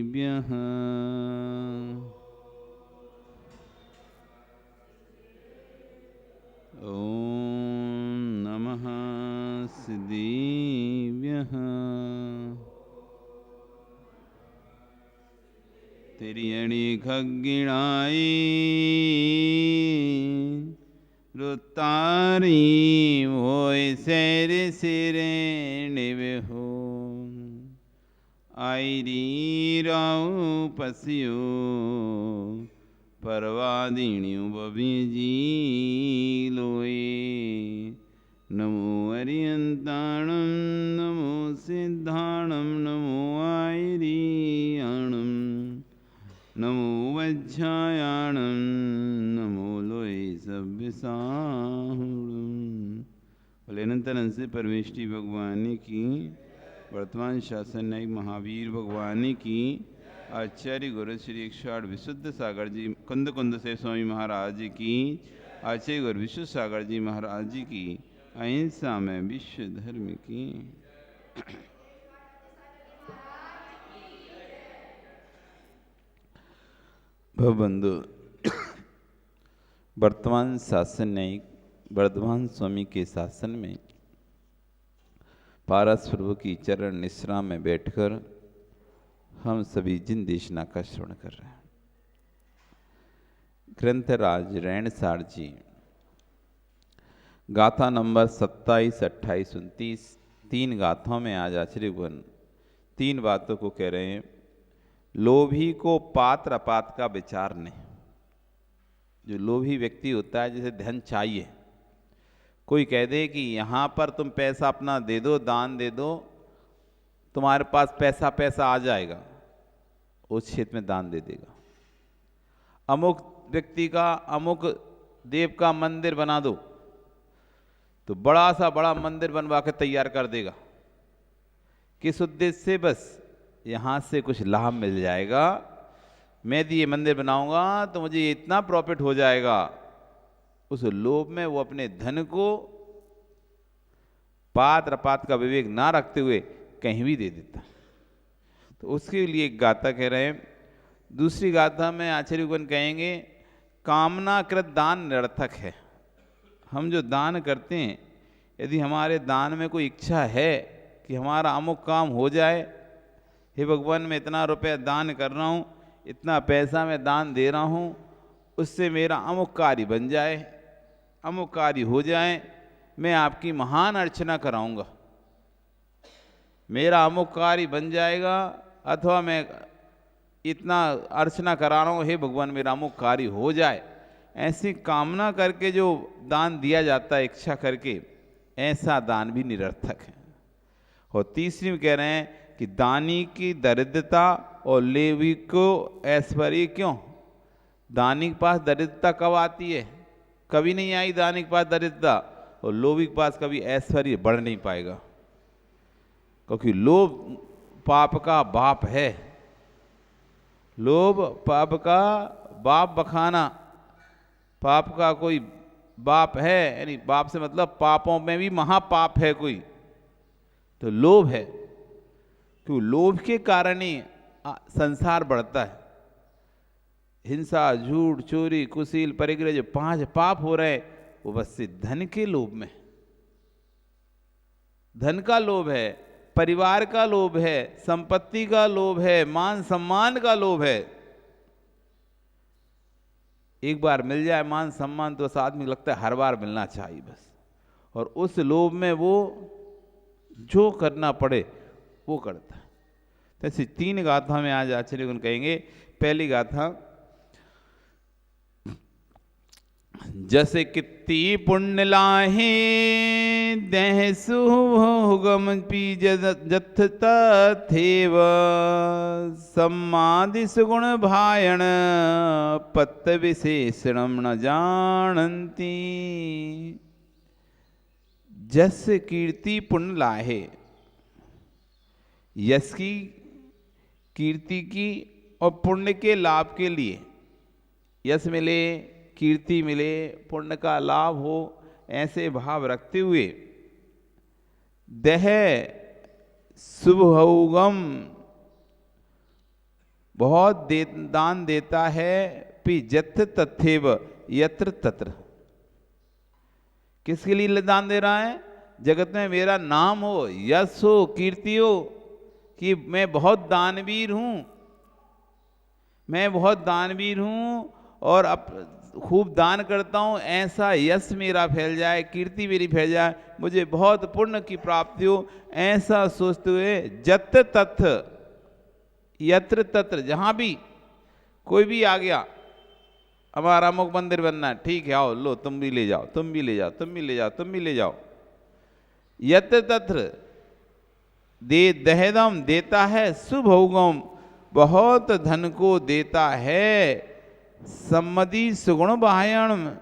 ॐ नमः सिद्धेभ्यः। तिर्यणि खग्गिणाय रुतारी होय सैर सिरे निवेहो आईरी राव पसियो परवादिण्यु बबिजी लोए। नमो अरियंताणं नमो सिद्धाणं नमो आईरियाणं नमो वज्झायाणं नमो लोए सभ्यसाहुणं। बोले अनंतानंद से परमेष्टि भगवान की, वर्तमान शासन नायक महावीर भगवान की, आचार्य गुरु श्री 108 विशुद्ध सागर जी कुंद कुंद से स्वामी महाराज की, आचार्य गुरु विशुद्ध सागर जी महाराज जी की, अहिंसा में विश्व धर्म की। भवबंधु, वर्तमान शासन न्यायिक वर्धमान स्वामी के शासन में पारस प्रभु की चरण निश्रा में बैठकर हम सभी जिन देशना का श्रवण कर रहे हैं। ग्रंथराज रैणसार जी गाथा नंबर 27, 28, 29 तीन गाथाओं में आज आचार्यगण तीन बातों को कह रहे हैं। लोभी को पात्र अपात का विचार नहीं। जो लोभी व्यक्ति होता है, जैसे धन चाहिए, कोई कह दे कि यहाँ पर तुम पैसा अपना दे दो, दान दे दो, तुम्हारे पास पैसा आ जाएगा, उस क्षेत्र में दान दे देगा। अमुक व्यक्ति का अमुक देव का मंदिर बना दो, तो बड़ा सा बड़ा मंदिर बनवा के तैयार कर देगा। किस उद्देश्य से? बस यहाँ से कुछ लाभ मिल जाएगा, मैं यदि ये मंदिर बनाऊंगा तो मुझे इतना प्रॉफिट हो जाएगा। उस लोभ में वो अपने धन को पात्र अपात का विवेक ना रखते हुए कहीं भी दे देता। तो उसके लिए एक गाथा कह रहे हैं। दूसरी गाथा में आचार्यगण कहेंगे कामनाकृत दान निरर्थक है। हम जो दान करते हैं, यदि हमारे दान में कोई इच्छा है कि हमारा अमुक काम हो जाए, हे भगवान मैं इतना रुपया दान कर रहा हूँ, इतना पैसा मैं दान दे रहा हूँ, उससे मेरा अमुक कार्य बन जाए, अमुक कार्य हो जाए, मैं आपकी महान अर्चना कराऊंगा, मेरा अमुक कार्य बन जाएगा, अथवा मैं इतना अर्चना करा रहा हूँ, हे भगवान मेरा अमुक कार्य हो जाए। ऐसी कामना करके जो दान दिया जाता है इच्छा करके, ऐसा दान भी निरर्थक है। और तीसरी में कह रहे हैं कि दानी की दरिद्रता और लेवी को ऐश्वर्य क्यों? दानी के पास दरिद्रता कब आती है? कभी नहीं आई दानी के पास दरिद्रता, और लोभी के पास कभी ऐश्वर्य बढ़ नहीं पाएगा, क्योंकि लोभ पाप का बाप है। लोभ पाप का बाप बखाना, पाप का कोई बाप है, यानी बाप से मतलब पापों में भी महापाप है कोई, तो लोभ है। क्यों? लोभ के कारण ही संसार बढ़ता है। हिंसा, झूठ, चोरी, कुशील, परिग्रह, जो 5 पाप हो रहे हैं, वो बस से धन के लोभ में। धन का लोभ है, परिवार का लोभ है, संपत्ति का लोभ है, मान सम्मान का लोभ है। एक बार मिल जाए मान सम्मान तो उस आदमी को लगता है हर बार मिलना चाहिए बस, और उस लोभ में वो जो करना पड़े वो करता है। तो ऐसी 3 गाथा में आज आचार्यगण कहेंगे। पहली गाथा, जैसे कित्ती पुण्य लाहे देह सुभोगम पी जथ तथेव सम्मादि सुगुण भायण पत्त विशेषणम न जानती। जस कीर्ति पुण्य लाहे, यश की, कीर्ति की और पुण्य के लाभ के लिए, यश मिले, कीर्ति मिले, पुण्य का लाभ हो, ऐसे भाव रखते हुए देह शुभौगम बहुत दान देता है, पि जथ तथेव यत्र तत्र। किसके लिए दान दे रहा है? जगत में मेरा नाम हो, यश हो, कीर्ति हो कि मैं बहुत दानवीर हूं, मैं बहुत दानवीर हूं और खूब दान करता हूं, ऐसा यश मेरा फैल जाए, कीर्ति मेरी फैल जाए, मुझे बहुत पुण्य की प्राप्ति हो, ऐसा सोचते हुए जत तथ यत्र तत्र, जहां भी कोई भी आ गया, हमारा अमुक मंदिर बनना है, ठीक है आओ, लो तुम भी ले जाओ, तुम भी ले जाओ, तुम भी ले जाओ, तुम भी ले जाओ, यत्र तत्र दे दहेदम, देता है सुभोगम, बहुत धन को देता है, सम्मति सुगुण बाह्यण,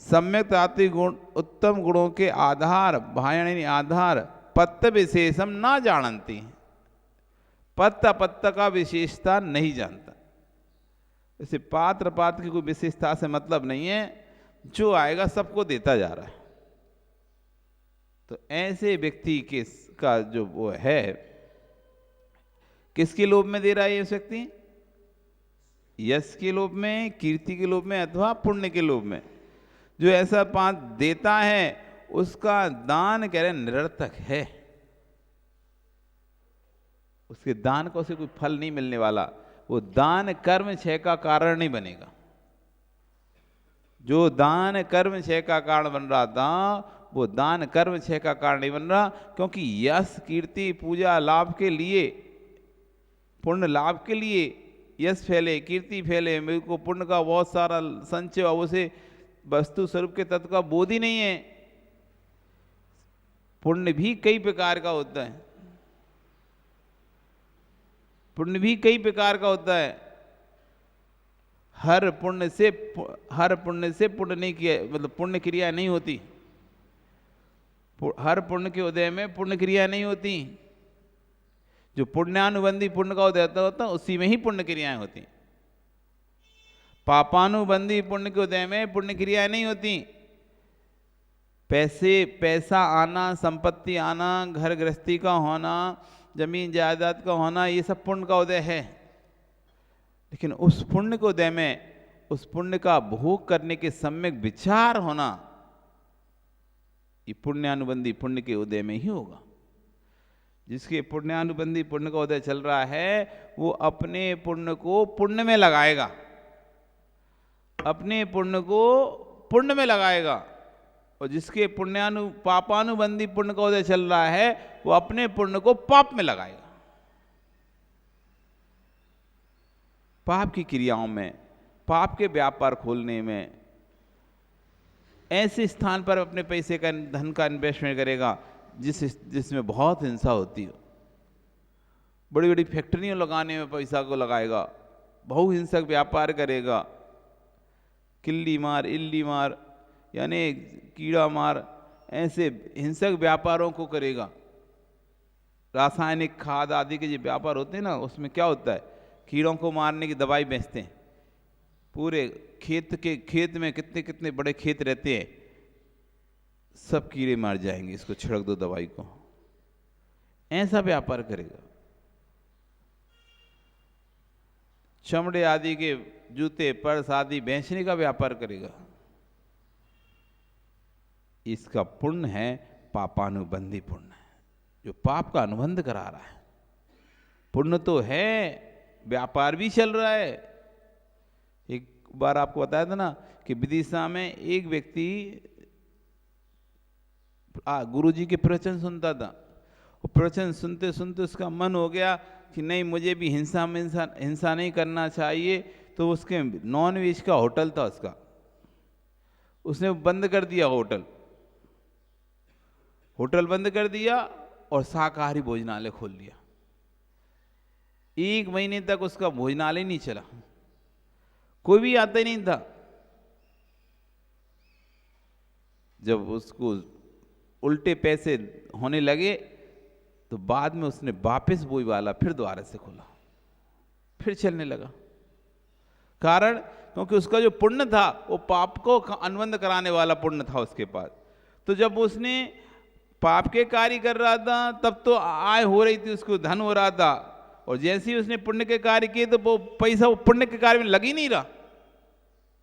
सम्यक तात्विक गुण, उत्तम गुणों के आधार, बाह्यण आधार, पत्त विशेषम ना जानती, पत्त अपत्त का विशेषता नहीं जानता। इसे पात्र पात्र की कोई विशेषता से मतलब नहीं है, जो आएगा सबको देता जा रहा है। तो ऐसे व्यक्ति का जो वो है, किसके लोभ में दे रहा है ये व्यक्ति? यश के लोभ में, कीर्ति के लोभ में, अथवा पुण्य के लोभ में। जो ऐसा पांच देता है उसका दान कह रहे निरर्थक है, उसके दान को से कोई फल नहीं मिलने वाला, वो दान कर्म क्षय का कारण नहीं बनेगा। जो दान कर्म क्षय का कारण बन रहा था, वो दान कर्म क्षय का कारण नहीं बन रहा, क्योंकि यश कीर्ति पूजा लाभ के लिए, पुण्य लाभ के लिए यश फैले, कीर्ति फैले, मेरे को पुण्य का बहुत सारा संचय, उसे वस्तु स्वरूप के तत्व का बोध ही नहीं है। पुण्य भी कई प्रकार का होता है, पुण्य भी कई प्रकार का होता है। हर पुण्य से पुण्य नहीं किया, मतलब पुण्य क्रिया नहीं होती, हर पुण्य के उदय में पुण्य क्रिया नहीं होती। जो पुण्यानुबंधी पुण्य का उदय होता उसी में ही पुण्य क्रियाएं होती। पापानुबंधी पुण्य के उदय में पुण्य क्रियाएं नहीं होती। पैसा आना, संपत्ति आना, घर गृहस्थी का होना, जमीन जायदाद का होना, ये सब पुण्य का उदय है। लेकिन उस पुण्य के उदय में, उस पुण्य का भोग करने के सम्यक विचार होना, ये पुण्यानुबंधी पुण्य के उदय में ही होगा। जिसके पुण्यानुबंधी पुण्य का उदय चल रहा है, वो अपने पुण्य को पुण्य में लगाएगा, अपने पुण्य को पुण्य में लगाएगा। और जिसके पापानुबंधी पुण्य का उदय चल रहा है, वो अपने पुण्य को पाप में लगाएगा। पाप की क्रियाओं में, पाप के व्यापार खोलने में, ऐसे स्थान पर अपने पैसे का, धन का इन्वेस्टमेंट करेगा जिसमें बहुत हिंसा होती हो। बड़ी बड़ी फैक्ट्रियां लगाने में पैसा को लगाएगा, बहुहिंसक व्यापार करेगा, किल्ली मार, इल्ली मार, यानी कीड़ा मार, ऐसे हिंसक व्यापारों को करेगा। रासायनिक खाद आदि के जो व्यापार होते हैं ना, उसमें क्या होता है, कीड़ों को मारने की दवाई बेचते हैं। पूरे खेत में कितने कितने बड़े खेत रहते हैं, सब कीड़े मार जाएंगे, इसको छिड़क दो दवाई को, ऐसा व्यापार करेगा। चमड़े आदि के जूते पर्स आदि बेचने का व्यापार करेगा। इसका पुण्य है पापानुबंधी पुण्य है, जो पाप का अनुबंध करा रहा है। पुण्य तो है, व्यापार भी चल रहा है। एक बार आपको बताया था ना कि विदिशा में एक व्यक्ति गुरुजी के प्रवचन सुनता था। वो प्रवचन सुनते सुनते उसका मन हो गया कि नहीं, मुझे भी हिंसा नहीं करना चाहिए। तो उसके नॉन वेज का होटल था उसका, उसने बंद कर दिया होटल बंद कर दिया और शाकाहारी भोजनालय खोल लिया। 1 महीने तक उसका भोजनालय नहीं चला, कोई भी आता ही नहीं था। जब उसको उल्टे पैसे होने लगे तो बाद में उसने वापस वही वाला फिर दोबारा से खोला, फिर चलने लगा। कारण क्योंकि उसका जो पुण्य था वो पाप को अनुबंध कराने वाला पुण्य था उसके पास। तो जब उसने पाप के कार्य कर रहा था तब तो आय हो रही थी, उसको धन हो रहा था, और जैसे ही उसने पुण्य के कार्य किए तो वो पैसा वो पुण्य के कार्य में लग ही नहीं रहा,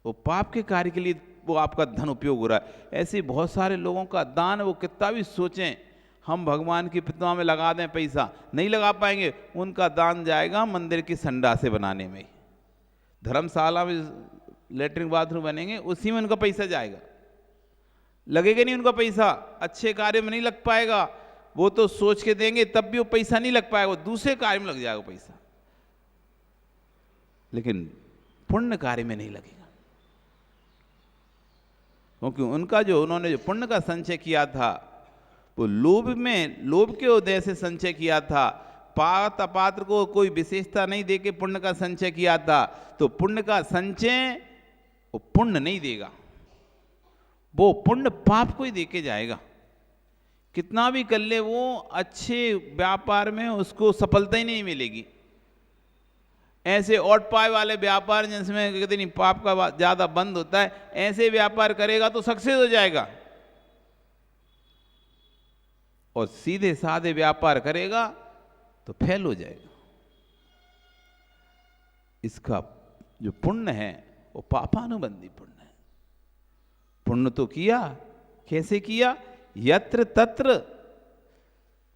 वो पाप के कार्य के लिए वो आपका धन उपयोग हो रहा है। ऐसे बहुत सारे लोगों का दान, वो कितना भी सोचें हम भगवान की प्रतिमा में लगा दें पैसा, नहीं लगा पाएंगे। उनका दान जाएगा मंदिर की संडासे बनाने में, धर्मशाला में लेटरिन बाथरूम बनेंगे उसी में उनका पैसा जाएगा, लगेगा नहीं उनका पैसा, अच्छे कार्य में नहीं लग पाएगा। वो तो सोच के देंगे तब भी वो पैसा नहीं लग पाएगा, वो दूसरे कार्य में लग जाएगा पैसा, लेकिन पुण्य कार्य में नहीं लगेगा। क्योंकि उनका जो उन्होंने जो पुण्य का संचय किया था वो लोभ के उदय से संचय किया था, पात्र अपात्र को कोई विशेषता नहीं देके पुण्य का संचय किया था। तो पुण्य का संचय वो पुण्य नहीं देगा, वो पुण्य पाप को ही देके जाएगा। कितना भी कर ले वो अच्छे व्यापार में उसको सफलता ही नहीं मिलेगी। ऐसे ओट पाए वाले व्यापार जिसमें कहते नहीं पाप का ज्यादा बंद होता है, ऐसे व्यापार करेगा तो सक्सेस हो जाएगा, और सीधे साधे व्यापार करेगा तो फेल हो जाएगा। इसका जो पुण्य है वो पापानुबंधी पुण्य है। पुण्य तो किया, कैसे किया? यत्र तत्र,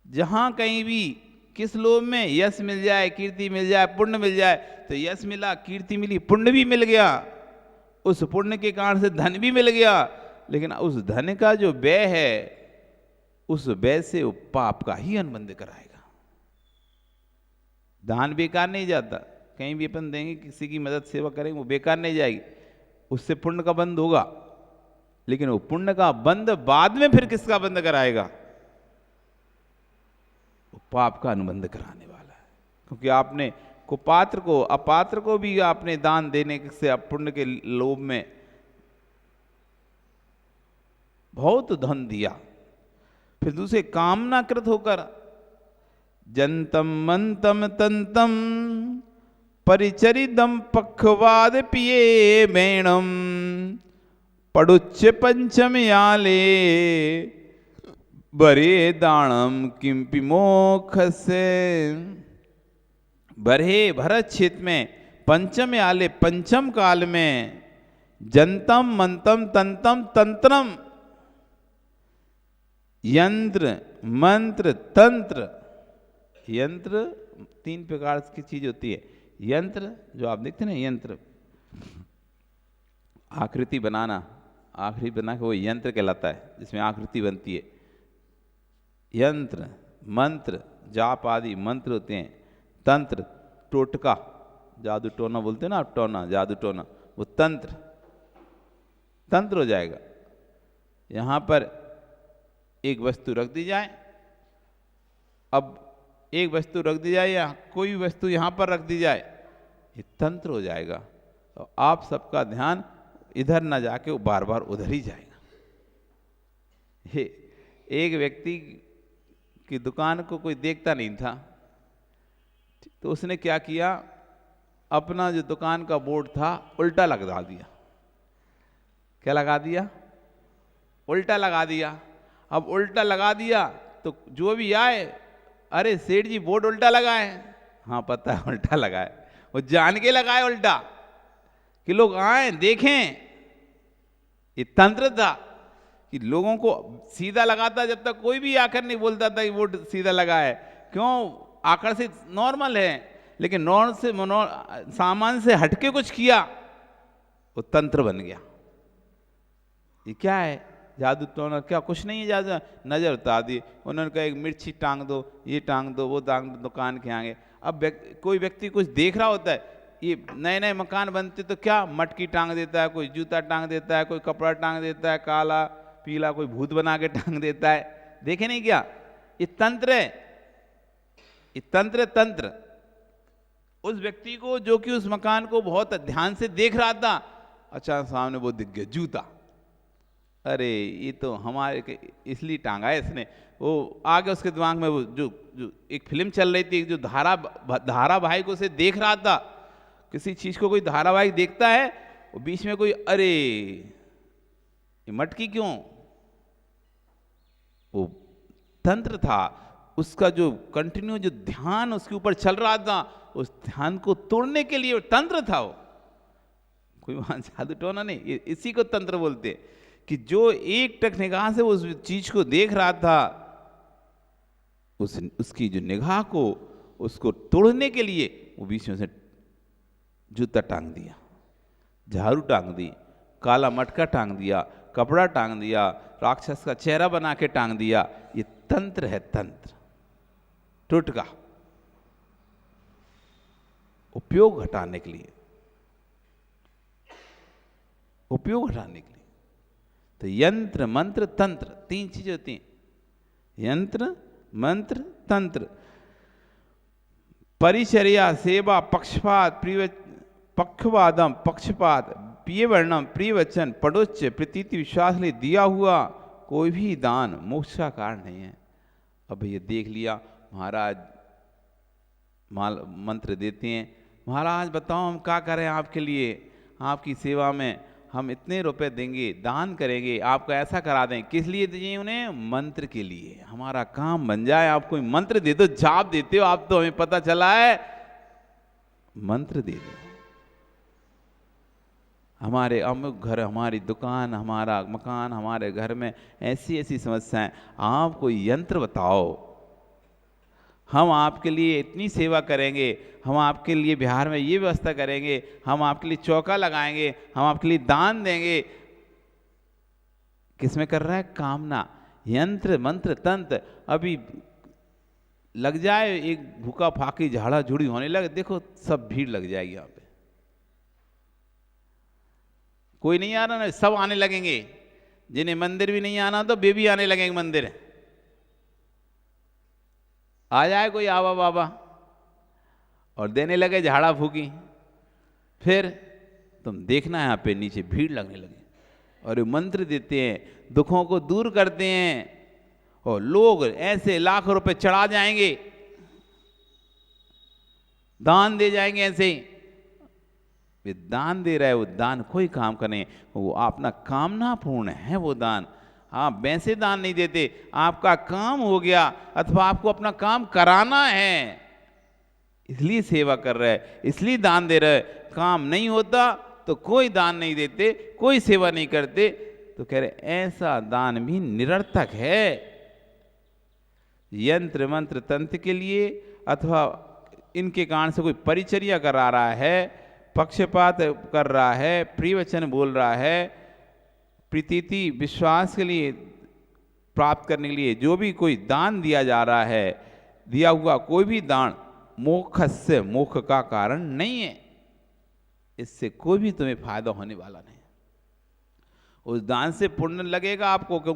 जहां कहीं भी किस लोभ में यश मिल जाए, कीर्ति मिल जाए, पुण्य मिल जाए, तो यश मिला, कीर्ति मिली, पुण्य भी मिल गया, उस पुण्य के कारण से धन भी मिल गया, लेकिन उस धन का जो व्यय है उस व्यय से वो पाप का ही अनुबंध कराएगा। दान बेकार नहीं जाता, कहीं भी अपन देंगे, किसी की मदद सेवा करेंगे, वो बेकार नहीं जाएगी, उससे पुण्य का बंध होगा, लेकिन वो पुण्य का बंध बाद में फिर किसका बंध कराएगा? वो पाप का अनुबंध कराने वाला है। क्योंकि आपने कुपात्र को, अपात्र को भी आपने दान देने से पुण्य के लोभ में बहुत धन दिया, फिर दूसरे कामना कृत होकर जंतम मंतम तंतम परिचरिदम पक्षवाद पिए मेणम पड़ुच्च पंचमयाले बरे दानम किंपि मोक्ष से। बरे भरत क्षेत्र में पंचम आले, पंचम काल में जंतम मंतम तंतम तंत्रम, यंत्र मंत्र तंत्र। यंत्र तीन प्रकार की चीज होती है। यंत्र जो आप देखते हैं ना, यंत्र आकृति बनाना, आकृति बना के वो यंत्र कहलाता है, जिसमें आकृति बनती है। यंत्र मंत्र जाप आदि मंत्र होते हैं। तंत्र टोटका, जादू टोना बोलते हैं ना, टोना, जादू टोना, वो तंत्र, तंत्र हो जाएगा। यहाँ पर एक वस्तु रख दी जाए, अब एक वस्तु रख दी जाए या कोई वस्तु यहाँ पर रख दी जाए, ये तंत्र हो जाएगा। तो आप सबका ध्यान इधर ना जाके वो बार बार उधर ही जाएगा। ये एक व्यक्ति की दुकान को कोई देखता नहीं था, तो उसने क्या किया, अपना जो दुकान का बोर्ड था उल्टा लगा दिया। क्या लगा दिया? उल्टा लगा दिया। अब उल्टा लगा दिया तो जो भी आए, अरे सेठ जी बोर्ड उल्टा लगाए। हाँ पता है उल्टा लगाए, वो जान के लगाए उल्टा कि लोग आए देखें। ये तंत्र था कि लोगों को सीधा लगाता, जब तक कोई भी आकर नहीं बोलता था कि बोर्ड सीधा लगा है। क्यों? आकर्षित नॉर्मल है, लेकिन सामान से हटके कुछ किया, वो तंत्र बन गया। ये क्या है? जादू टोना क्या? कुछ नहीं है, जादू नजर उतार दी। उन्होंने कहा एक मिर्ची टांग दो, ये टांग दो, वो टांग दो, दुकान के आगे। अब कोई व्यक्ति कुछ देख रहा होता है, ये नए नए मकान बनते तो क्या मटकी टांग देता है, कोई जूता टांग देता है, कोई कपड़ा टांग देता है, काला पीला, कोई भूत बना के टांग देता है। देखे नहीं क्या? ये तंत्र है, ये तंत्र। उस व्यक्ति को जो कि उस मकान को बहुत ध्यान से देख रहा था, अचानक सामने वो दिख गया जूता। अरे ये तो हमारे इसलिए टांगा है इसने। वो आगे उसके दिमाग में वो जो एक फिल्म चल रही थी, जो धारावाहिक उसे देख रहा था। किसी चीज को कोई धारावाहिक देखता है, वो बीच में कोई, अरे ये मटकी क्यों? वो तंत्र था। उसका जो कंटिन्यू जो ध्यान उसके ऊपर चल रहा था, उस ध्यान को तोड़ने के लिए तंत्र था वो, कोई वहां जादू टोना नहीं। इसी को तंत्र बोलते हैं कि जो एक टक निगाह से उस चीज को देख रहा था, उसकी जो निगाह को उसको तोड़ने के लिए वो बीच में से जूता टांग दिया, झाड़ू टांग दी, काला मटका टांग दिया, कपड़ा टांग दिया, राक्षस का चेहरा बना के टांग दिया। ये तंत्र है, तंत्र, टोटका, उपयोग हटाने के लिए, उपयोग हटाने के लिए। तो यंत्र मंत्र तंत्र तीन चीजें होती हैं, यंत्र मंत्र तंत्र। परिचर्या सेवा पक्षपात पक्षवादम पक्षपात प्रिय वर्णम प्रिय वचन पड़ोच्च प्रतीति विश्वास लिए दिया हुआ कोई भी दान मोक्ष का कारण नहीं है। अब ये देख लिया, महाराज मंत्र देते हैं, महाराज बताओ हम क्या करें आपके लिए, आपकी सेवा में हम इतने रुपए देंगे, दान करेंगे, आपको ऐसा करा दें। किस लिए दीजिए उन्हें? मंत्र के लिए, हमारा काम बन जाए। आप कोई मंत्र दे दो, जाप देते हो आप तो हमें पता चला है, मंत्र दे दो। हमारे अमुक घर, हमारी दुकान, हमारा मकान, हमारे घर में ऐसी ऐसी समस्याएं, आप कोई यंत्र बताओ, हम आपके लिए इतनी सेवा करेंगे, हम आपके लिए बिहार में ये व्यवस्था करेंगे, हम आपके लिए चौका लगाएंगे, हम आपके लिए दान देंगे। किसमें कर रहा है? कामना। यंत्र मंत्र तंत्र। अभी लग जाए एक भूखा फाकी झाड़ा झुड़ी होने लगे, देखो सब भीड़ लग जाएगी यहाँ पे, कोई नहीं आ रहा ना, सब आने लगेंगे। जिन्हें मंदिर भी नहीं आना तो वे भी आने लगेंगे मंदिर। आ जाए कोई आवा बाबा और देने लगे झाड़ा फूकी, फिर तुम देखना यहाँ पे नीचे भीड़ लगने लगे। और मंत्र देते हैं, दुखों को दूर करते हैं, और लोग ऐसे लाख रुपए चढ़ा जाएंगे, दान दे जाएंगे ऐसे ही। वे दान दे रहा है, वो दान कोई काम का नहीं, वो अपना कामना पूर्ण है वो दान। आप वैसे दान नहीं देते, आपका काम हो गया अथवा आपको अपना काम कराना है, इसलिए सेवा कर रहे हैं, इसलिए दान दे रहे हैं। काम नहीं होता तो कोई दान नहीं देते, कोई सेवा नहीं करते, तो कह रहे ऐसा दान भी निरर्थक है। यंत्र मंत्र तंत्र के लिए अथवा इनके कारण से कोई परिचर्या करा रहा है, पक्षपात कर रहा है, प्रिय वचन बोल रहा है, प्रीति विश्वास के लिए प्राप्त करने के लिए जो भी कोई दान दिया जा रहा है, दिया हुआ कोई भी दान मोक्षस्य मोक्ष का कारण नहीं है, इससे कोई भी तुम्हें फायदा होने वाला नहीं। उस दान से पुण्य लगेगा आपको,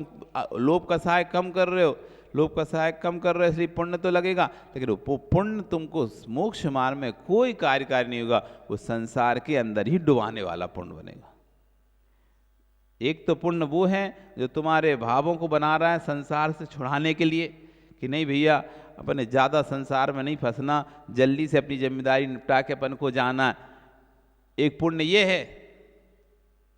लोभ का सहाय कम कर रहे हो, लोभ का सहाय कम कर रहे हो इसलिए पुण्य तो लगेगा, लेकिन वो पुण्य तुमको मोक्ष मार्ग में कोई कार्यकारी नहीं होगा, वो संसार के अंदर ही डुबाने वाला पुण्य बनेगा। एक तो पुण्य वो है जो तुम्हारे भावों को बना रहा है संसार से छुड़ाने के लिए, कि नहीं भैया अपने ज़्यादा संसार में नहीं फंसना, जल्दी से अपनी जिम्मेदारी निपटा के अपन को जाना। एक पुण्य ये है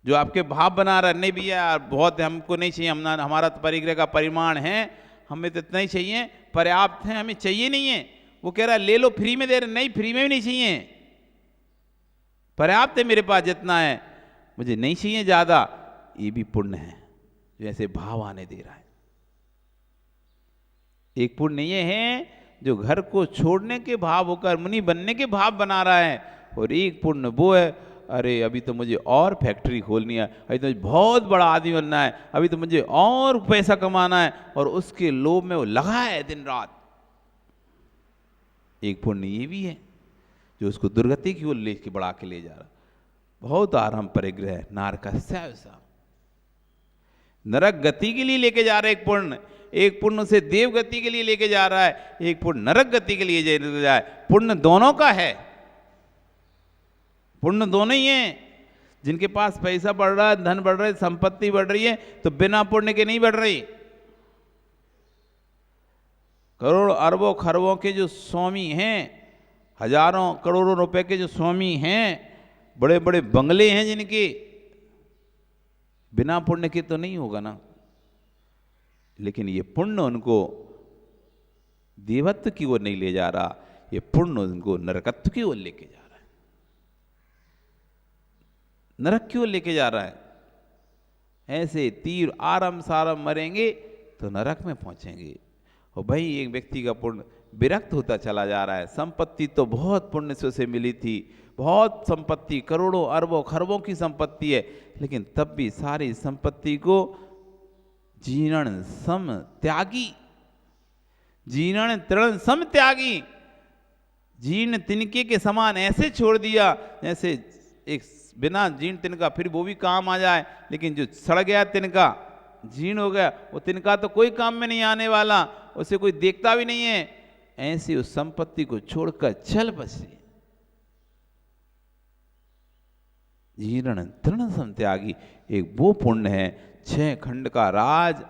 जो आपके भाव बना रहा है, नहीं भैया यार बहुत हमको नहीं चाहिए, हमारा तो परिग्रह का परिमाण है, हमें तो इतना ही चाहिए, पर्याप्त है, हमें चाहिए नहीं है। वो कह रहा है ले लो, फ्री में दे रहे, नहीं फ्री में भी नहीं चाहिए, पर्याप्त है मेरे पास जितना है, मुझे नहीं चाहिए ज़्यादा। ये भी पुण्य है जो ऐसे भाव आने दे रहा है। एक पुण्य ये है जो घर को छोड़ने के भाव होकर मुनि बनने के भाव बना रहा है, और एक पुण्य वो है अरे अभी तो मुझे और फैक्ट्री खोलनी है, अभी तो मुझे बहुत बड़ा आदमी बनना है, अभी तो मुझे और पैसा कमाना है, और उसके लोभ में वो लगा है दिन रात। एक पुण्य ये भी है जो उसको दुर्गति की ओर लेके बढ़ा के ले जा रहा। बहुत आराम परिग्रह नारकस्या, नरक गति के लिए लेके जा रहा है एक पुण्य से देव गति के लिए लेके जा रहा है, एक पुण्य नरक गति के लिए लेके जाए। पुण्य दोनों का है, पुण्य दोनों ही हैं। जिनके पास पैसा बढ़ रहा है, धन बढ़ रहा है, संपत्ति बढ़ रही है, तो बिना पुण्य के नहीं बढ़ रही। करोड़ अरबों खरबों के जो स्वामी हैं, हजारों करोड़ों रुपए के जो स्वामी हैं, बड़े बड़े बंगले हैं जिनके, बिना पुण्य के तो नहीं होगा ना। लेकिन ये पुण्य उनको देवत्व की ओर नहीं ले जा रहा, ये पुण्य उनको नरकत्व की ओर लेके जा रहा है, नरक की ओर लेके जा रहा है। ऐसे तीर आरम सारम मरेंगे तो नरक में पहुंचेंगे। और भाई एक व्यक्ति का पुण्य विरक्त होता चला जा रहा है। संपत्ति तो बहुत पुण्य से उसे मिली थी, बहुत संपत्ति, करोड़ों अरबों खरबों की संपत्ति है, लेकिन तब भी सारी संपत्ति को जीर्ण सम त्यागी, जीर्ण तृण सम त्यागी, जीर्ण तिनके के समान ऐसे छोड़ दिया जैसे एक बिना जीर्ण तिनका फिर वो भी काम आ जाए, लेकिन जो सड़ गया तिनका, जीर्ण हो गया, वो तिनका तो कोई काम में नहीं आने वाला, उसे कोई देखता भी नहीं है। ऐसी उस संपत्ति को छोड़कर चल बसे। जीर्ण तृण सम त्यागी एक वो पुण्य है। 6 खंड का राज,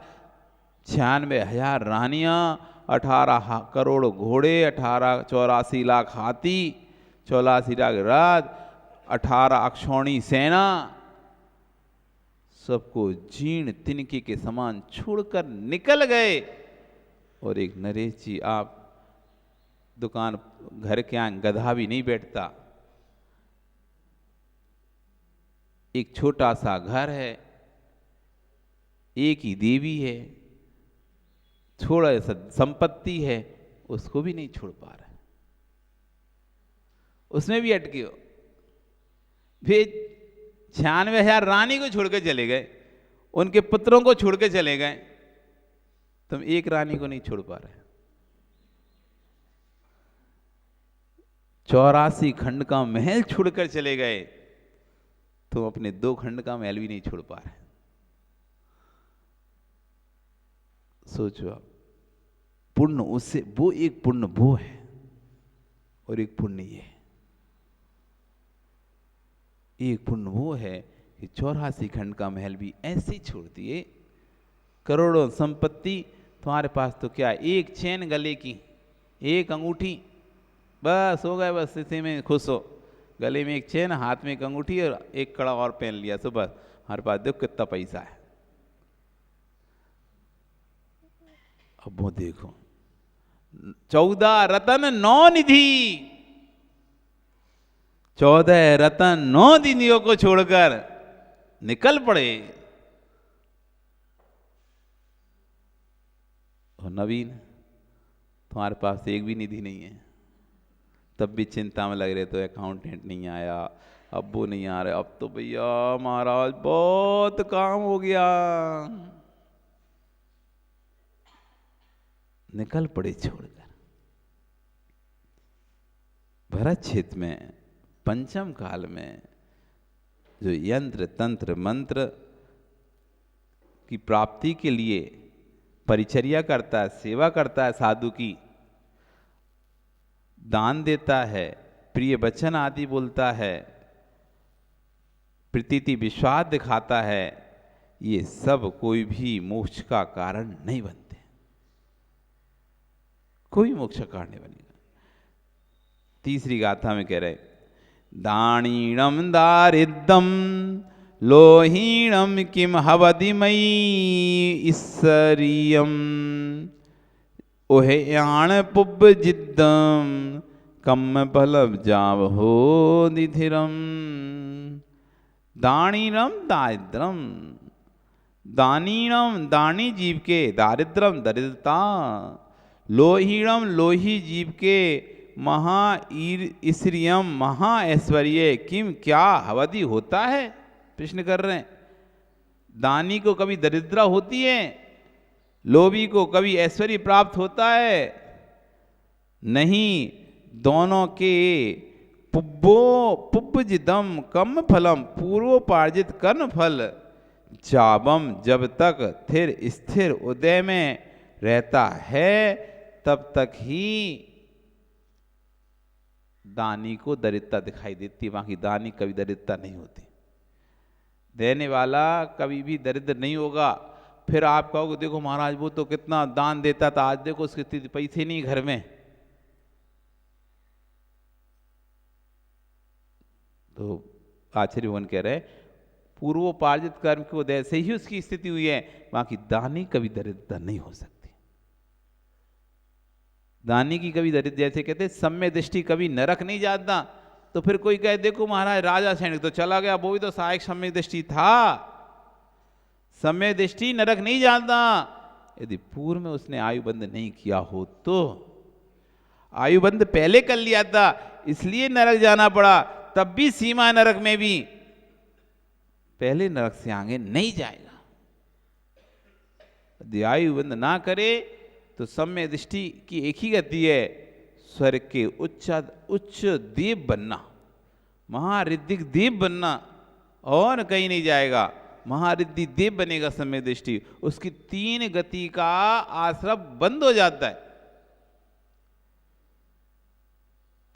96,000 रानियां, 18 करोड़ घोड़े, 84 लाख हाथी, 84 लाख रथ, 18 अक्षौणी सेना, सबको जीर्ण तिनके के समान छोड़कर निकल गए। और एक नरेश जी, आप दुकान घर के यहाँ गधा भी नहीं बैठता, एक छोटा सा घर है, एक ही देवी है, थोड़ा सा संपत्ति है, उसको भी नहीं छोड़ पा रहे, उसमें भी अटके हो। फिर 96,000 रानी को छोड़ के चले गए, उनके पुत्रों को छोड़ के चले गए, तुम एक रानी को नहीं छोड़ पा रहे। 84 खंड का महल छोड़कर चले गए, तुम अपने 2 खंड का महल भी नहीं छोड़ पा रहे। सोचो आप, पुण्य उससे, वो एक पुण्य वो है और एक पुण्य ये है। एक पुण्य वो है कि 84 खंड का महल भी ऐसे छोड़ दिए, करोड़ों संपत्ति, तुम्हारे पास तो क्या, एक चैन गले की, एक अंगूठी, बस हो गए, बस इसी में खुश हो। गले में एक चैन, हाथ में एक अंगूठी और एक कड़ा और पहन लिया, तो बस हमारे पास देखो कितना पैसा है। अब वो देखो, 14 रतन 9 निधि, 14 रतन 9 निधियों को छोड़कर निकल पड़े। और नवीन, तुम्हारे पास एक भी निधि नहीं है, तब भी चिंता में लग रहे, तो अकाउंटेंट नहीं आया, अब वो नहीं आ रहे, अब तो भैया महाराज बहुत काम हो गया। निकल पड़े छोड़कर। भरत क्षेत्र में पंचम काल में जो यंत्र तंत्र मंत्र की प्राप्ति के लिए परिचर्या करता है, सेवा करता है, साधु की दान देता है, प्रिय वचन आदि बोलता है, प्रतीति विश्वास दिखाता है, ये सब कोई भी मोक्ष का कारण नहीं बनते, कोई मोक्ष का कारण नहीं बनेगा। तीसरी गाथा में कह रहे, दाणीणम दारिद्रम लोहीणम किम हवदिमयी ईश्वरीयम ओहेयाण पुब जिद्दम कम बलब जाव हो निधिरम। दाणीणम दारिद्रम, दानीणम दानी जीव के, दारिद्रम दरिद्रता, लोहीणम लोही जीव के, महा ईश्वरियम महा ऐश्वर्य, किम क्या हवदि होता है, प्रश्न कर रहे हैं। दानी को कभी दरिद्र होती है, लोभी को कभी ऐश्वर्य प्राप्त होता है? नहीं, दोनों के पुब्बजिदम कम फलम, पूर्वोपार्जित कर्म फल, जाबम जब तक स्थिर उदय में रहता है तब तक ही दानी को दरिद्रता दिखाई देती, बाकी दानी कभी दरिद्रता नहीं होती। देने वाला कभी भी दरिद्र नहीं होगा। फिर आप कहोगे देखो महाराज वो तो कितना दान देता था, आज देखो उसकी स्थिति, पैसे नहीं घर में, तो आचार्य भगवान कह रहे पूर्वोपार्जित कर्म की उदय से ही उसकी स्थिति हुई है, बाकी दानी कभी दरिद्रता नहीं हो सकती। दानी की कभी दरिद्र, जैसे कहते सम्य दृष्टि कभी नरक नहीं जाता। तो फिर कोई कहे देखो महाराज राजा सैनिक तो चला गया, वो भी तो सहायक सम्य दृष्टि था, सम्य दृष्टि नरक नहीं जाता। यदि पूर्व में उसने आयुबंध नहीं किया हो तो, आयुबंध पहले कर लिया था इसलिए नरक जाना पड़ा, तब भी सीमा नरक में भी पहले नरक से आगे नहीं जाएगा। यदि आयुबंध ना करे तो सम्य दृष्टि की एक ही गति है, स्वर्ग के उच्च देव बनना, महारिद्धिक देव बनना, और कहीं नहीं जाएगा। महारिद्धि देव बनेगा सम्य दृष्टि, उसकी 3 गति का आश्रम बंद हो जाता है।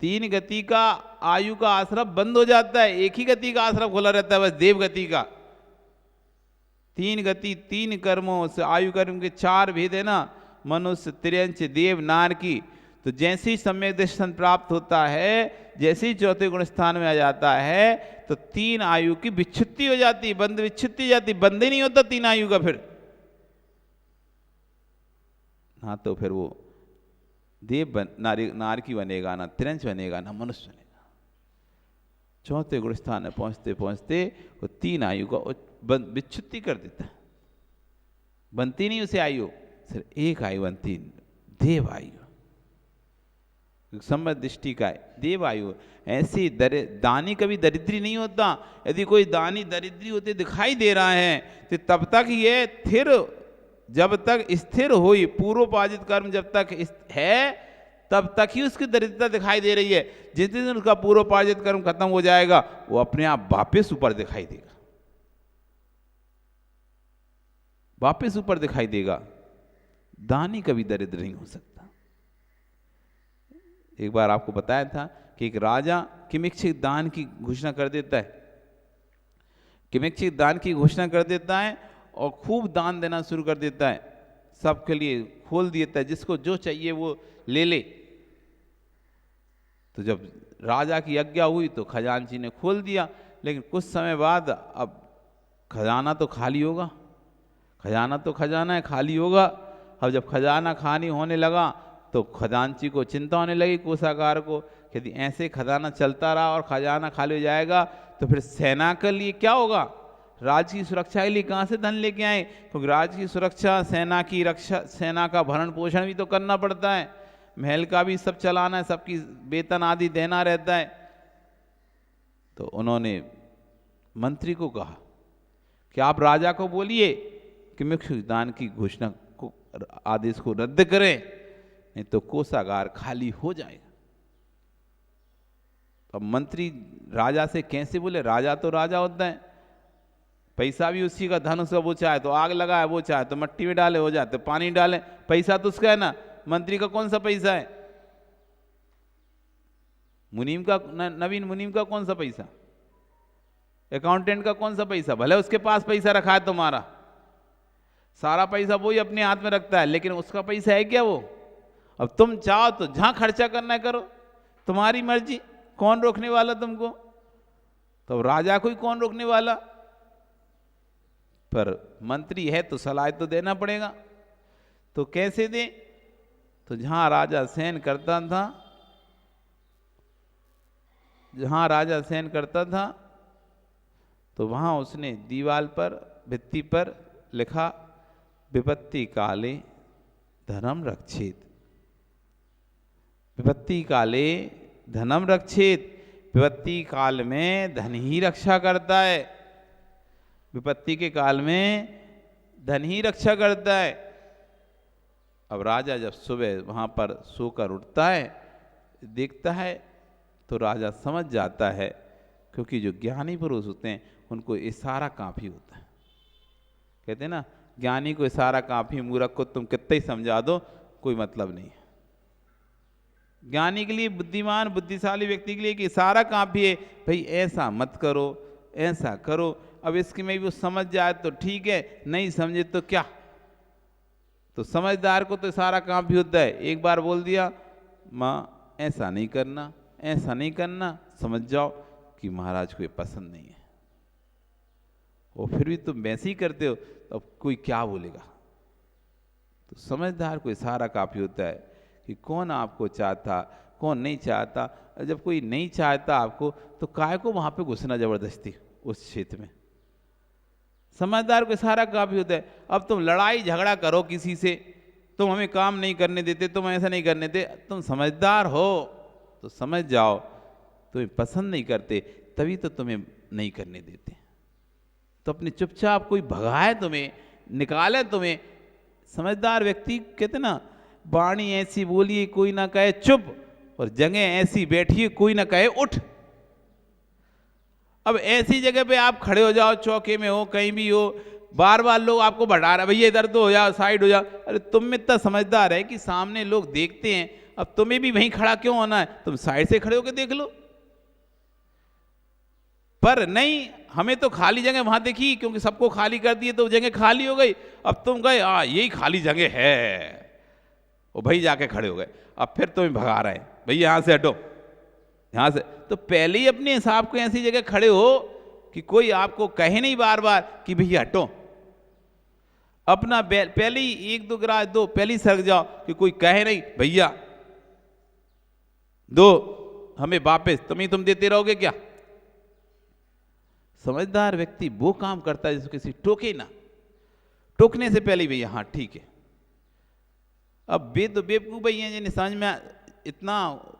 3 गति का आयु का आश्रम बंद हो जाता है, एक ही गति का आश्रम खुला रहता है, बस देव गति का। 3 गति 3 कर्मों से, आयु कर्म के 4 भेद है ना, मनुष्य, त्रियंच, देव, नार की। तो जैसे ही सम्यक दर्शन प्राप्त होता है, जैसे ही चौथे गुण स्थान में आ जाता है, तो 3 आयु की विच्छुत्ति हो जाती, बंद विच्छुत्ति हो जाती, बंद ही नहीं होता 3 आयु का फिर। ना तो फिर वो देव नार की बनेगा, ना त्रियंच बनेगा, ना मनुष्य बनेगा। चौथे गुण स्थान में पहुंचते पहुंचते वो 3 आयु का विच्छुत्ति कर देता है, बनती नहीं उसे आयु, सिर्फ एक आयु बनती, देव आयु, सम्य दृष्टि का है, देव आयु। ऐसी दानी कभी दरिद्री नहीं होता। यदि कोई दानी दरिद्री होते दिखाई दे रहा है तो तब तक ये स्थिर, जब तक स्थिर हुई पूर्वोपार्जित कर्म जब तक है तब तक ही उसकी दरिद्रता दिखाई दे रही है। जिस दिन उसका पूर्वोपार्जित कर्म खत्म हो जाएगा वो अपने आप वापिस ऊपर दिखाई देगा, वापिस ऊपर दिखाई देगा। दानी कभी दरिद्र नहीं हो सकता। एक बार आपको बताया था कि एक राजा किमिच्छित दान की घोषणा कर देता है, किमिच्छित दान की घोषणा कर देता है और खूब दान देना शुरू कर देता है, सबके लिए खोल देता है, जिसको जो चाहिए वो ले ले। तो जब राजा की आज्ञा हुई तो खजांची ने खोल दिया, लेकिन कुछ समय बाद अब खजाना तो खाली होगा, खजाना तो खजाना है, खाली होगा। अब जब खजाना खाली होने लगा तो खजांची को चिंता होने लगी, कोषागार को, यदि ऐसे खजाना चलता रहा और खजाना खाली हो जाएगा तो फिर सेना के लिए क्या होगा, राज्य की सुरक्षा के लिए कहाँ से धन लेके आए, क्योंकि राज्य की सुरक्षा, सेना की रक्षा, सेना का भरण पोषण भी तो करना पड़ता है, महल का भी सब चलाना है, सबकी वेतन आदि देना रहता है। तो उन्होंने मंत्री को कहा कि आप राजा को बोलिए कि किमिच्छित दान की घोषणा को, आदेश को रद्द करें, नहीं तो कोषागार खाली हो जाएगा। अब मंत्री राजा से कैसे बोले, राजा तो राजा होता है, पैसा भी उसी का, धन उसका, वो चाहे तो आग लगाए, वो चाहे तो मट्टी में डाले, हो जाए तो पानी डाले, पैसा तो उसका है ना, मंत्री का कौन सा पैसा है, मुनीम का, नवीन मुनीम का कौन सा पैसा, अकाउंटेंट का कौन सा पैसा, भले उसके पास पैसा रखा है तुम्हारा, सारा पैसा वो ही अपने हाथ में रखता है, लेकिन उसका पैसा है क्या वो। अब तुम चाहो तो जहां खर्चा करना है करो, तुम्हारी मर्जी, कौन रोकने वाला तुमको, तो राजा को ही कौन रोकने वाला। पर मंत्री है तो सलाह तो देना पड़ेगा, तो कैसे दे, तो जहां राजा शयन करता था, जहां राजा शयन करता था तो वहां उसने दीवार पर, भित्ति पर लिखा, विपत्ति काले धनम रक्षित, विपत्ति काले धनम रक्षित, विपत्ति काल में धन ही रक्षा करता है, विपत्ति के काल में धन ही रक्षा करता है। अब राजा जब सुबह वहां पर सोकर उठता है, देखता है तो राजा समझ जाता है, क्योंकि जो ज्ञानी पुरुष होते हैं उनको इशारा काफी होता है। कहते हैं ना, ज्ञानी को इशारा काफी, मूर्ख को तुम कितना ही समझा दो कोई मतलब नहीं है। ज्ञानी के लिए, बुद्धिमान बुद्धिशाली व्यक्ति के लिए कि इशारा काफी है, भाई ऐसा मत करो, ऐसा करो। अब इसके में भी वो समझ जाए तो ठीक है, नहीं समझे तो क्या। तो समझदार को तो इशारा काफी होता है, एक बार बोल दिया, माँ ऐसा नहीं करना, ऐसा नहीं करना, समझ जाओ कि महाराज को ये पसंद नहीं है, और फिर भी तुम वैसे ही करते हो, तो अब कोई क्या बोलेगा। तो समझदार को इशारा काफी होता है कि कौन आपको चाहता, कौन नहीं चाहता। जब कोई नहीं चाहता आपको, तो काहे को वहाँ पे घुसना ज़बरदस्ती उस क्षेत्र में। समझदार को सारा काफ़ी होता है। अब तुम लड़ाई झगड़ा करो किसी से, तुम हमें काम नहीं करने देते, तुम ऐसा नहीं करने देते, तुम समझदार हो तो समझ जाओ तुम्हें पसंद नहीं करते, तभी तो तुम्हें नहीं करने देते। तो अपने चुपचाप कोई भगाए तुम्हें, निकाले तुम्हें। समझदार व्यक्ति कहते ना, वाणी ऐसी बोलिए कोई ना कहे चुप, और जगह ऐसी बैठिए कोई ना कहे उठ। अब ऐसी जगह पे आप खड़े हो जाओ, चौके में हो, कहीं भी हो, बार बार लोग आपको बढ़ा रहे, भैया इधर तो हो जाओ, साइड हो जाओ। अरे तुम में इतना समझदार है कि सामने लोग देखते हैं, अब तुम्हें भी वहीं खड़ा क्यों होना है, तुम साइड से खड़े होकर देख लो। पर नहीं, हमें तो खाली जगह वहां देखी, क्योंकि सबको खाली कर दिए तो जगह खाली हो गई। अब तुम गए, यही खाली जगह है, वो भाई जाके खड़े हो गए। अब फिर तुम्हें भगा रहे हैं, भैया यहां से हटो, यहां से। तो पहले ही अपने हिसाब को ऐसी जगह खड़े हो कि कोई आपको कहे नहीं बार बार कि भैया हटो। अपना पहले ही एक दो गिलास दो, पहले ही सरक जाओ कि कोई कहे नहीं भैया दो हमें वापस, तुम देते रहोगे क्या। समझदार व्यक्ति वो काम करता है जिसको किसी टोके ना, टोकने से पहले भैया हाँ ठीक है। अब बेवकूफ भैया जिन्हें समझ में, इतना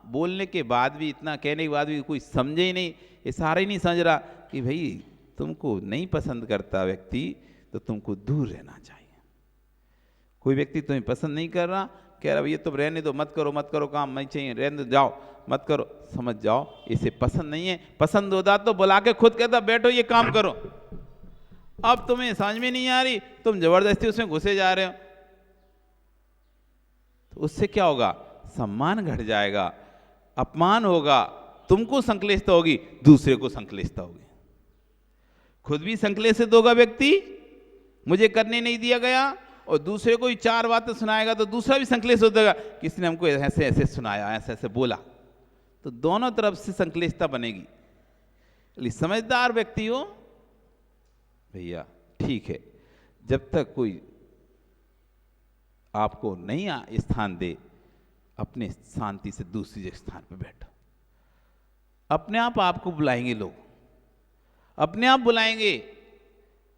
बोलने के बाद भी, इतना कहने के बाद भी कोई समझे ही नहीं, इशारा ही नहीं समझ रहा कि भाई तुमको नहीं पसंद करता व्यक्ति तो तुमको दूर रहना चाहिए। कोई व्यक्ति तुम्हें पसंद नहीं कर रहा, कह रहा भैया तुम रहने दो, मत करो काम नहीं चाहिए, रहने दो, जाओ मत करो, समझ जाओ इसे पसंद नहीं है। पसंद होता तो बुला के खुद कहता बैठो ये काम करो। अब तुम्हें समझ में नहीं आ रही, तुम जबरदस्ती उसमें घुसे जा रहे हो, तो उससे क्या होगा, सम्मान घट जाएगा, अपमान होगा, तुमको संक्लेशता होगी, दूसरे को संक्लेशता होगी। खुद भी संक्लेशित होगा व्यक्ति, मुझे करने नहीं दिया गया, और दूसरे को ही चार बातें सुनाएगा तो दूसरा भी संक्लेश हो जाएगा, किसने हमको ऐसे ऐसे सुनाया, ऐसे ऐसे बोला, तो दोनों तरफ से संक्लेशता बनेगी। इसलिए समझदार व्यक्ति हो भैया ठीक है, जब तक कोई आपको नहीं स्थान दे, अपने शांति से दूसरी स्थान पर बैठो। अपने आप आपको बुलाएंगे लोग, अपने आप बुलाएंगे,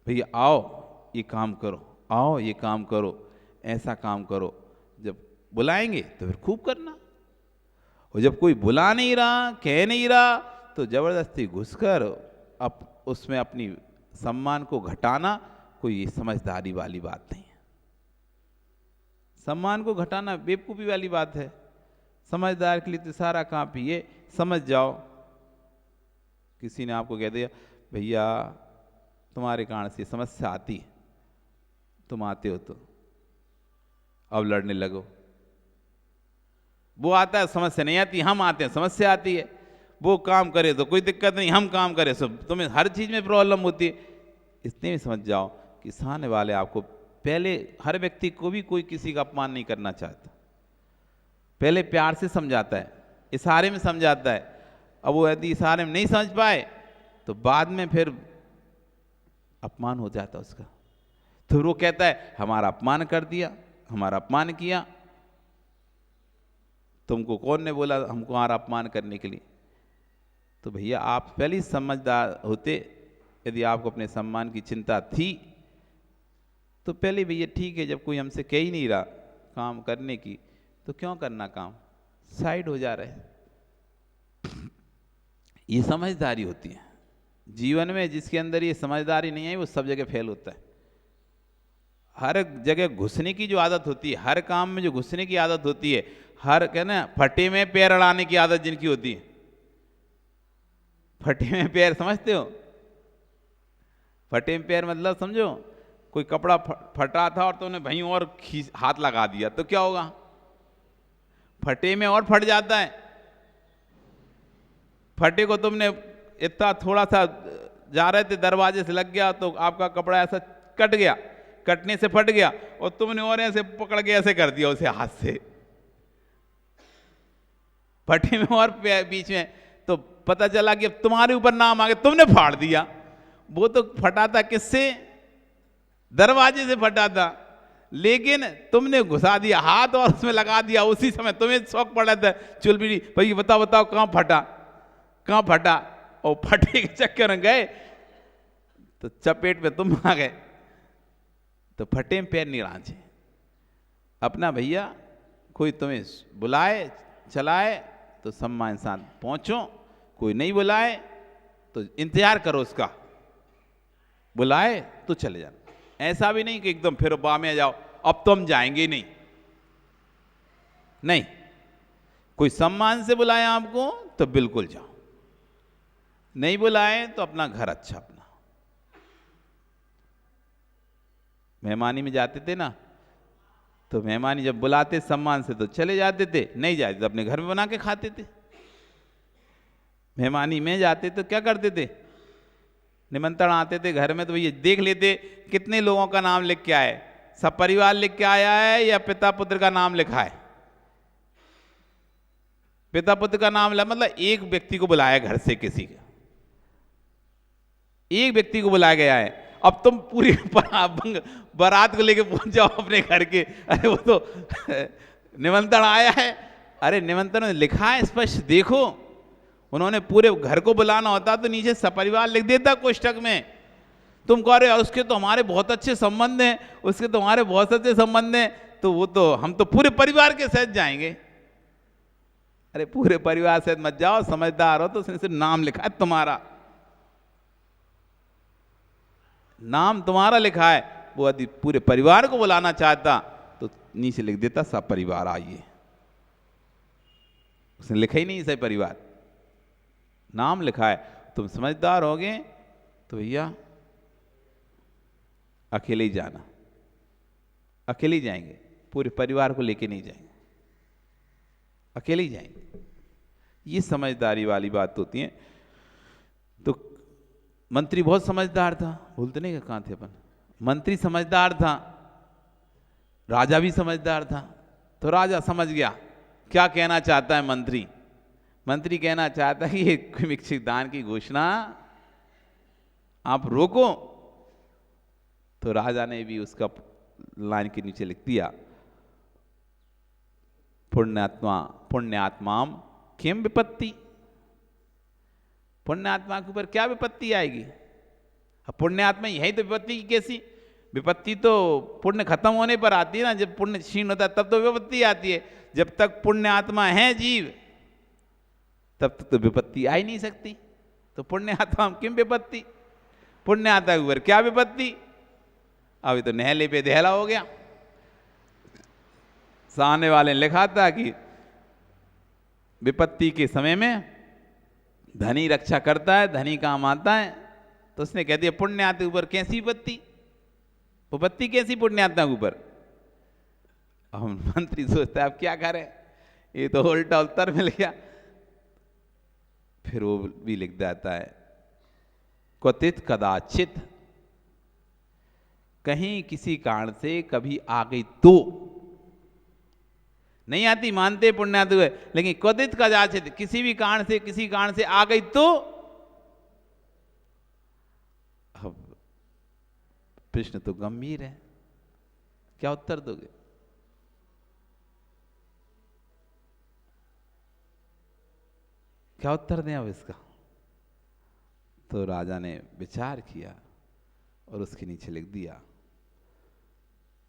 भैया आओ ये काम करो, आओ ये काम करो, ऐसा काम करो। जब बुलाएंगे तो फिर खूब करना, और जब कोई बुला नहीं रहा, कह नहीं रहा, तो जबरदस्ती घुसकर अब उसमें अपनी सम्मान को घटाना कोई समझदारी वाली बात नहीं है। सम्मान को घटाना बेवकूफ़ी वाली बात है। समझदार के लिए तो सारा काम भी ये समझ जाओ, किसी ने आपको कह दिया भैया तुम्हारे कारण से समस्या आती है, तुम आते हो तो अब लड़ने लगो। वो आता है समस्या नहीं आती, हम आते हैं समस्या आती है। वो काम करे तो कोई दिक्कत नहीं, हम काम करें सब, तुम्हें हर चीज़ में प्रॉब्लम होती है। इतने भी समझ जाओ कि सामने वाले आपको, पहले हर व्यक्ति को भी कोई किसी का अपमान नहीं करना चाहता, पहले प्यार से समझाता है, इशारे में समझाता है। अब वो यदि इशारे में नहीं समझ पाए तो बाद में फिर अपमान हो जाता उसका, तो वो कहता है हमारा अपमान कर दिया, हमारा अपमान किया, तुमको कौन ने बोला हमको हमारा अपमान करने के लिए। तो भैया आप पहले ही समझदार होते, यदि आपको अपने सम्मान की चिंता थी तो पहले भैया ठीक है, जब कोई हमसे कह ही नहीं रहा काम करने की तो क्यों करना काम, साइड हो जा रहे हैं। ये समझदारी होती है जीवन में। जिसके अंदर ये समझदारी नहीं है वो सब जगह फेल होता है। हर जगह घुसने की जो आदत होती है, हर काम में जो घुसने की आदत होती है, हर कहना फटे में पैर अड़ाने की आदत जिनकी होती है, फटे में पैर समझते हो, फटे में पैर मतलब समझो, कोई कपड़ा फटा था और तुमने वहीं और हाथ लगा दिया तो क्या होगा, फटे में और फट जाता है। फटे को तुमने इतना थोड़ा सा जा रहे थे, दरवाजे से लग गया तो आपका कपड़ा ऐसा कट गया, कटने से फट गया, और तुमने और ऐसे पकड़ के ऐसे कर दिया उसे हाथ से, फटे में और बीच में, तो पता चला कि अब तुम्हारे ऊपर नाम आ गया, तुमने फाड़ दिया। वो तो फटा था किससे, दरवाजे से फटा था, लेकिन तुमने घुसा दिया हाथ और उसमें लगा दिया, उसी समय तुम्हें शौक पड़ा था चुलबीड़ी, भाई बताओ बताओ कहाँ फटा, कहाँ फटा, और फटे के चक्कर में गए तो चपेट में तुम आ गए, तो फटे में पैर नहीं रांचे। अपना भैया कोई तुम्हें बुलाए चलाए तो सम्मान साथ पहुंचो, कोई नहीं बुलाए तो इंतजार करो उसका, बुलाए तो चले जाना। ऐसा भी नहीं कि एकदम फिर बा में जाओ अब तो हम जाएंगे नहीं, नहीं, कोई सम्मान से बुलाए आपको तो बिल्कुल जाओ, नहीं बुलाए तो अपना घर अच्छा अपना। मेहमानी में जाते थे ना, तो मेहमानी जब बुलाते सम्मान से तो चले जाते थे, नहीं जाते तो अपने घर में बना के खाते थे। मेहमानी में जाते तो क्या करते थे, निमंत्रण आते थे घर में तो ये देख लेते कितने लोगों का नाम लिख के आए, सब परिवार लिख के आया है या पिता पुत्र का नाम लिखा है। पिता पुत्र का नाम मतलब एक व्यक्ति को बुलाया घर से, किसी का एक व्यक्ति को बुलाया गया है। अब तुम पूरी बारात को लेके पहुंच जाओ अपने घर के, अरे वो तो निमंत्रण आया है, अरे निमंत्रण में लिखा है स्पष्ट, देखो उन्होंने पूरे घर को बुलाना होता तो नीचे सपरिवार लिख देता कोष्ठक में। तुम कह रहे हो उसके तो हमारे बहुत अच्छे संबंध हैं, उसके तो हमारे बहुत अच्छे संबंध हैं, तो वो तो हम तो पूरे परिवार के साथ जाएंगे। अरे पूरे परिवार सहित मत जाओ, समझदार हो तो उसने सिर्फ नाम लिखा है तुम्हारा, नाम तुम्हारा लिखा है, वो यदि पूरे परिवार को बुलाना चाहता तो नीचे लिख देता सब परिवार आइए, उसने लिखा ही नहीं सब परिवार, नाम लिखा है। तुम समझदार होगे तो भैया अकेले ही जाना, अकेले ही जाएंगे, पूरे परिवार को लेके नहीं जाएंगे, अकेले ही जाएंगे। ये समझदारी वाली बात होती है। तो मंत्री बहुत समझदार था, भूलते नहीं कहाँ थे अपन, मंत्री समझदार था, राजा भी समझदार था। तो राजा समझ गया क्या कहना चाहता है मंत्री। मंत्री कहना चाहता है कि ये इच्छित दान की घोषणा आप रोको। तो राजा ने भी उसका लाइन के नीचे लिख दिया, पुण्यात्मा किम विपत्ति, पुण्यात्मा के ऊपर क्या विपत्ति आएगी। अब पुण्यात्मा यही तो विपत्ति की कैसी, विपत्ति तो पुण्य खत्म होने पर आती है ना, जब पुण्य क्षीण होता है तब तो विपत्ति आती है। जब तक पुण्यात्मा है जीव तब तक तो विपत्ति आ ही नहीं सकती। तो पुण्यात्मा किम विपत्ति, पुण्यात्मा के ऊपर क्या विपत्ति। अभी तो नहले पे दहला हो गया। सामने वाले ने लिखा था कि विपत्ति के समय में धनी रक्षा करता है, धनी काम आता है, तो उसने कह दिया पुण्यात्मा के ऊपर कैसी विपत्ति, विपत्ति कैसी पुण्यात्मा के ऊपर। अब मंत्री सोचता है अब क्या करें, ये तो उल्टा उत्तर मिल गया। फिर वो भी लिख देता है क्वचित कदाचित, कहीं किसी कारण से कभी आ गई तो, नहीं आती मानते पुण्यात्मा हुए, लेकिन क्वचित कदाचित किसी भी कारण से, किसी कारण से आ गई तो। अब प्रश्न तो गंभीर है, क्या उत्तर दोगे। क्या उत्तर दें अब इसका। तो राजा ने विचार किया और उसके नीचे लिख दिया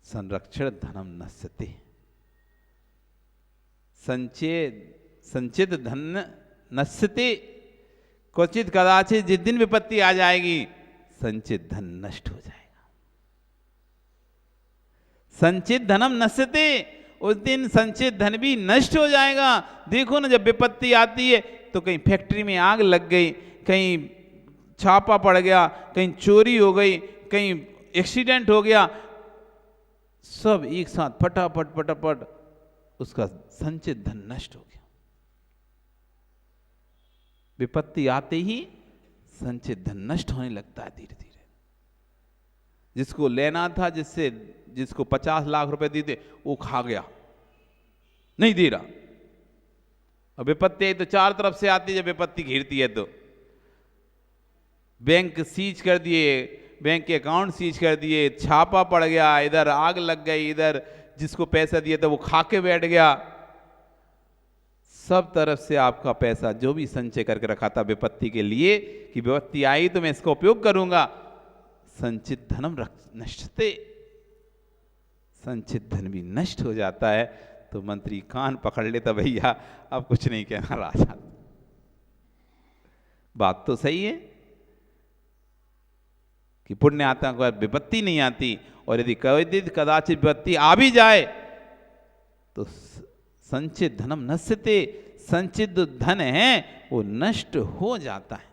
संरक्षण धनम नश्यते, संचित धन नश्यते, क्वचित कदाचित जिस दिन विपत्ति आ जाएगी संचित धन नष्ट हो जाएगा। संचित धनम नश्यते, उस दिन संचित धन भी नष्ट हो जाएगा। देखो ना जब विपत्ति आती है तो कहीं फैक्ट्री में आग लग गई, कहीं छापा पड़ गया, कहीं चोरी हो गई, कहीं एक्सीडेंट हो गया, सब एक साथ फटाफट फटाफट उसका संचित धन नष्ट हो गया। विपत्ति आते ही संचित धन नष्ट होने लगता है धीरे धीरे। जिसको लेना था, जिसको 50 लाख रुपए दिए थे वो खा गया, नहीं दे रहा। अब विपत्ति आई तो चार तरफ से आती है, जब विपत्ति घिरती है तो बैंक सीज कर दिए, बैंक के अकाउंट सीज कर दिए, छापा पड़ गया, इधर आग लग गई, इधर जिसको पैसा दिया था वो खा के बैठ गया। सब तरफ से आपका पैसा जो भी संचय करके रखा था विपत्ति के लिए कि विपत्ति आई तो मैं इसका उपयोग करूंगा, संचित धनम नष्टते, संचित धन भी नष्ट हो जाता है। तो मंत्री कान पकड़ लेता, भैया अब कुछ नहीं कहना राजा, बात तो सही है कि पुण्य आता है विपत्ति नहीं आती, और यदि कदाचित विपत्ति आ भी जाए तो संचित धनम नश्यते, संचित धन है वो नष्ट हो जाता है।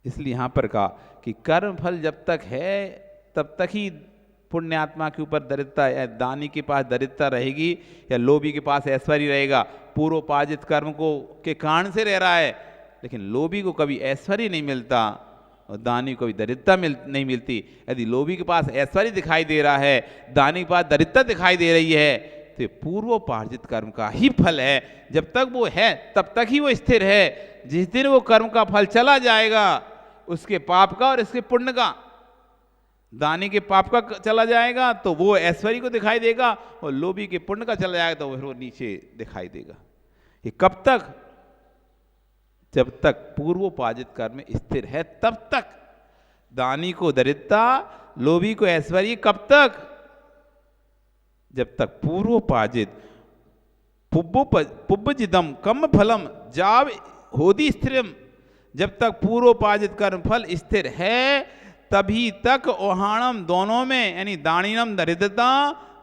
इसलिए यहां पर कहा कि कर्म फल जब तक है तब तक ही पुण्यात्मा के ऊपर दरिद्रता या दानी के पास दरिद्रता रहेगी या लोभी के पास ऐश्वर्य रहेगा। पूर्वोपार्जित कर्म को के कारण से रह रहा है, लेकिन लोभी को कभी ऐश्वर्य नहीं मिलता और दानी को भी दरिद्रता नहीं मिलती। यदि लोभी के पास ऐश्वर्य दिखाई दे रहा है, दानी के पास दरिद्रता दिखाई दे रही है, तो पूर्वोपार्जित कर्म का ही फल है। जब तक वो है तब तक ही वो स्थिर है। जिस दिन वो कर्म का फल चला जाएगा, उसके पाप का और इसके पुण्य का, दानी के पाप का चला जाएगा तो वो ऐश्वर्य को दिखाई देगा, और लोभी के पुण्य का चला जाएगा तो वो नीचे दिखाई देगा। ये कब तक? जब तक पूर्वोपार्जित कर्म स्थिर है तब तक। दानी को दरिद्रता, लोभी को ऐश्वर्य, कब तक? जब तक पूर्वोपार्जित पुब्बजिदम कम फलम जाव होदी स्थिरम, जब तक पूर्वोपार्जित कर्म फल स्थिर है तभी तक ओहाणम दोनों में, यानी दानिनम दरिद्रता,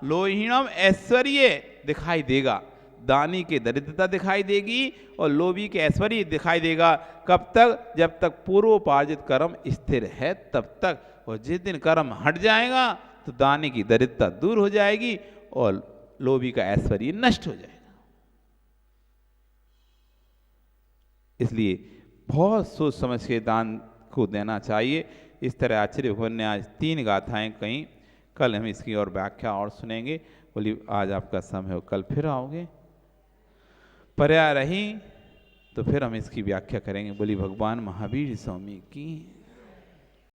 लोहीणम ऐश्वर्य दिखाई देगा। दानी के दरिद्रता दिखाई देगी और लोभी के ऐश्वर्य दिखाई देगा। कब तक? जब तक पूर्वोपार्जित कर्म स्थिर है तब तक। और जिस दिन कर्म हट जाएगा तो दानी की दरिद्रता दूर हो जाएगी और लोभी का ऐश्वर्य नष्ट हो जाएगा। इसलिए बहुत सोच समझ के दान को देना चाहिए। इस तरह आचार्य भगवान ने आज 3 गाथाएं कहीं, कल हम इसकी और व्याख्या और सुनेंगे। बोली आज आपका समय हो, कल फिर आओगे, पर्याय रही तो फिर हम इसकी व्याख्या करेंगे। बोली भगवान महावीर स्वामी की।